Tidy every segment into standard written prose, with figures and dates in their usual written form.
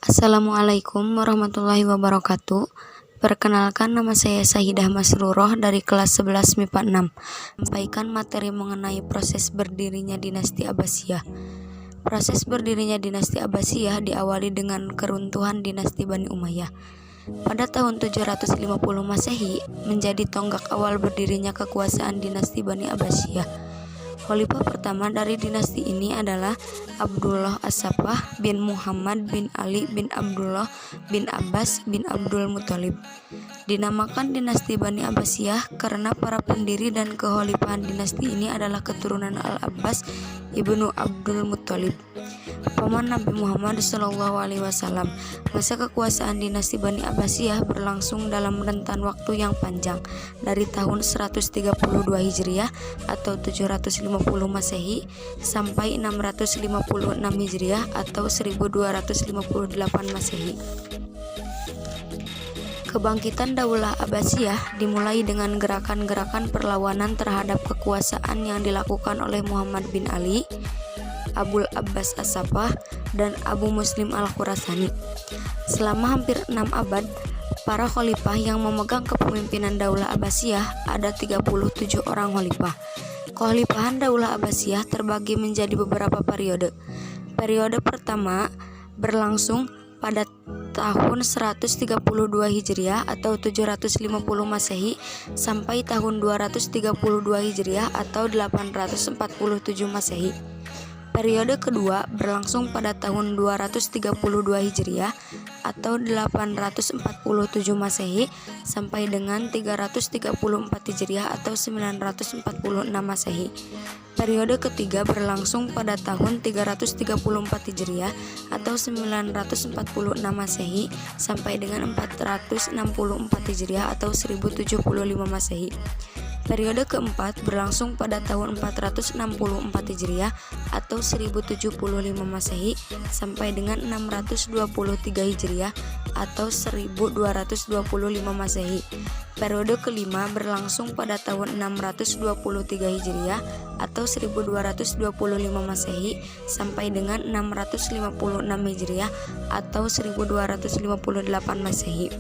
Assalamualaikum warahmatullahi wabarakatuh. Perkenalkan, nama saya Sahidah Masruroh dari kelas 11 MIPA 6. Sampaikan materi mengenai proses berdirinya dinasti Abbasiyah. Proses berdirinya dinasti Abbasiyah diawali dengan keruntuhan dinasti Bani Umayyah. Pada tahun 750 Masehi menjadi tonggak awal berdirinya kekuasaan dinasti Bani Abbasiyah. Khalifah pertama dari dinasti ini adalah Abdullah As-Saffah bin Muhammad bin Ali bin Abdullah bin Abbas bin Abdul Muthalib. Dinamakan dinasti Bani Abbasiyah karena para pendiri dan kekhalifahan dinasti ini adalah keturunan Al-Abbas ibnu Abdul Muthalib, paman Nabi Muhammad SAW. Masa kekuasaan dinasti Bani Abbasiyah berlangsung dalam rentan waktu yang panjang, dari tahun 132 Hijriah atau 750 Masehi sampai 656 Hijriah atau 1258 Masehi. Kebangkitan Daulah Abbasiyah dimulai dengan gerakan-gerakan perlawanan terhadap kekuasaan yang dilakukan oleh Muhammad bin Ali, Abul Abbas As-Saffah, dan Abu Muslim Al-Khurasani. Selama hampir 6 abad, para khalifah yang memegang kepemimpinan Daulah Abbasiyah ada 37 orang khalifah. Kekhalifahan Daulah Abbasiyah terbagi menjadi beberapa periode. Periode pertama berlangsung pada tahun 132 Hijriah atau 750 Masehi sampai tahun 232 Hijriah atau 847 Masehi. Periode kedua berlangsung pada tahun 232 Hijriah atau 847 Masehi sampai dengan 334 Hijriah atau 946 Masehi. Periode ketiga berlangsung pada tahun 334 Hijriah atau 946 Masehi sampai dengan 464 Hijriah atau 1075 Masehi. Periode keempat berlangsung pada tahun 464 Hijriah atau 1075 Masehi sampai dengan 623 Hijriah atau 1225 Masehi. Periode kelima berlangsung pada tahun 623 Hijriah atau 1225 Masehi sampai dengan 656 Hijriah atau 1258 Masehi.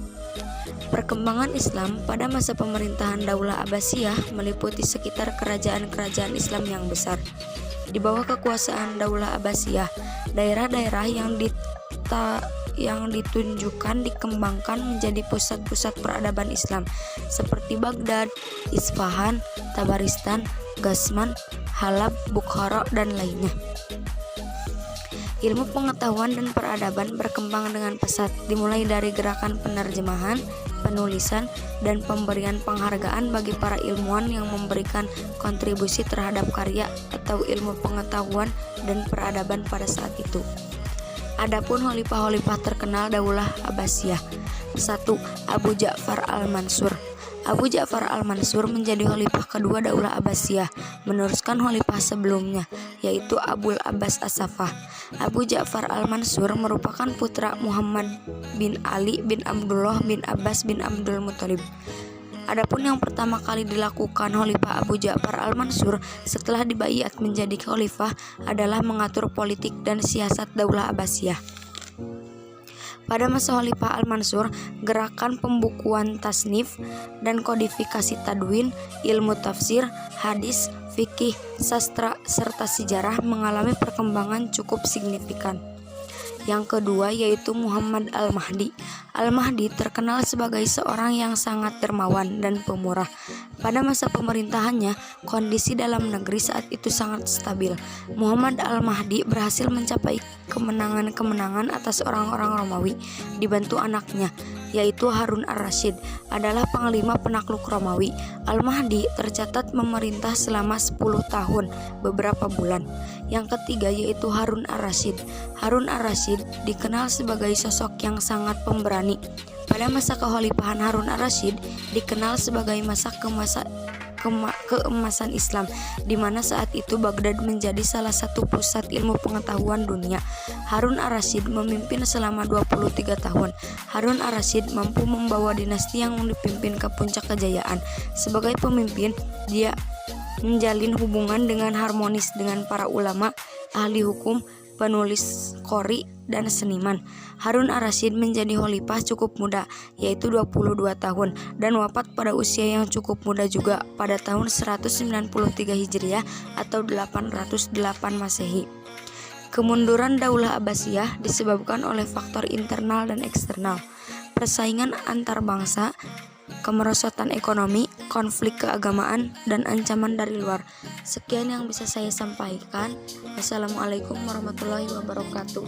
Perkembangan Islam pada masa pemerintahan Daulah Abbasiyah meliputi sekitar kerajaan-kerajaan Islam yang besar. Di bawah kekuasaan Daulah Abbasiyah, daerah-daerah yang ditunjukkan dikembangkan menjadi pusat-pusat peradaban Islam seperti Baghdad, Isfahan, Tabaristan, Ghazman, Halab, Bukhara, dan lainnya. Ilmu pengetahuan dan peradaban berkembang dengan pesat, dimulai dari gerakan penerjemahan, penulisan, dan pemberian penghargaan bagi para ilmuwan yang memberikan kontribusi terhadap karya atau ilmu pengetahuan dan peradaban pada saat itu. Adapun khalifah-khalifah terkenal Daulah Abbasiyah. 1. Abu Ja'far Al-Mansur. Abu Ja'far Al-Mansur menjadi khalifah kedua Daulah Abbasiyah, meneruskan khalifah sebelumnya, yaitu Abul Abbas As-Saffah. Abu Ja'far Al-Mansur merupakan putra Muhammad bin Ali bin Abdullah bin Abbas bin Abdul Muthalib. Adapun yang pertama kali dilakukan khalifah Abu Ja'far Al-Mansur setelah dibaiat menjadi khalifah adalah mengatur politik dan siasat Daulah Abbasiyah. Pada masa Khalifah Al-Mansur, gerakan pembukuan tasnif dan kodifikasi tadwin, ilmu tafsir, hadis, fikih, sastra, serta sejarah mengalami perkembangan cukup signifikan. Yang kedua yaitu Muhammad Al-Mahdi. Al-Mahdi terkenal sebagai seorang yang sangat dermawan dan pemurah. Pada masa pemerintahannya, kondisi dalam negeri saat itu sangat stabil. Muhammad Al-Mahdi berhasil mencapai kemenangan-kemenangan atas orang-orang Romawi, dibantu anaknya, yaitu Harun Ar-Rasyid, adalah panglima penakluk Romawi. Al-Mahdi tercatat memerintah selama 10 tahun, beberapa bulan. Yang ketiga yaitu Harun Ar-Rasyid. Harun Ar-Rasyid dikenal sebagai sosok yang sangat pemberani. Pada masa kekhalifahan Harun Ar-Rasyid dikenal sebagai masa keemasan Islam, di mana saat itu Baghdad menjadi salah satu pusat ilmu pengetahuan dunia. Harun Ar-Rasyid memimpin selama 23 tahun. Harun Ar-Rasyid mampu membawa dinasti yang dipimpin ke puncak kejayaan. Sebagai pemimpin, dia menjalin hubungan dengan harmonis dengan para ulama, ahli hukum, penulis qori, dan seniman. Harun ar-Rasyid menjadi khalifah cukup muda, yaitu 22 tahun, dan wafat pada usia yang cukup muda juga pada tahun 193 Hijriah atau 808 Masehi. Kemunduran Daulah Abbasiyah disebabkan oleh faktor internal dan eksternal, persaingan antar bangsa, kemerosotan ekonomi, konflik keagamaan, dan ancaman dari luar. Sekian yang bisa saya sampaikan. Wassalamualaikum warahmatullahi wabarakatuh.